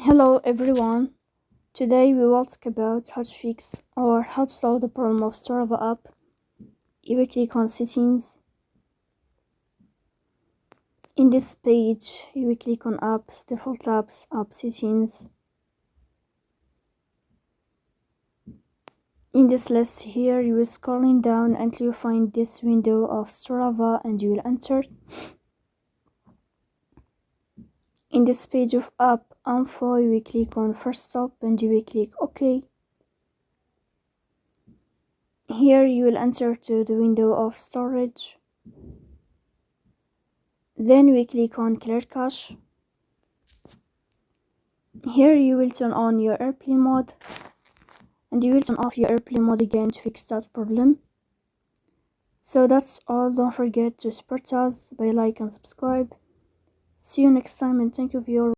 Hello everyone. Today we will talk about how to fix or how to solve the problem of Strava app. You will click on settings. In this page, you will click on apps, default apps, app settings. In this list here, you will scrolling down until you find this window of Strava and you will enter. In this page of app info, you will click on first stop and you will click OK. Here you will enter to the window of storage. Then we click on clear cache. Here you will turn on your airplane mode and you will turn off your airplane mode again to fix that problem. So that's all. Don't forget to support us by like and subscribe. See you next time and thank you for your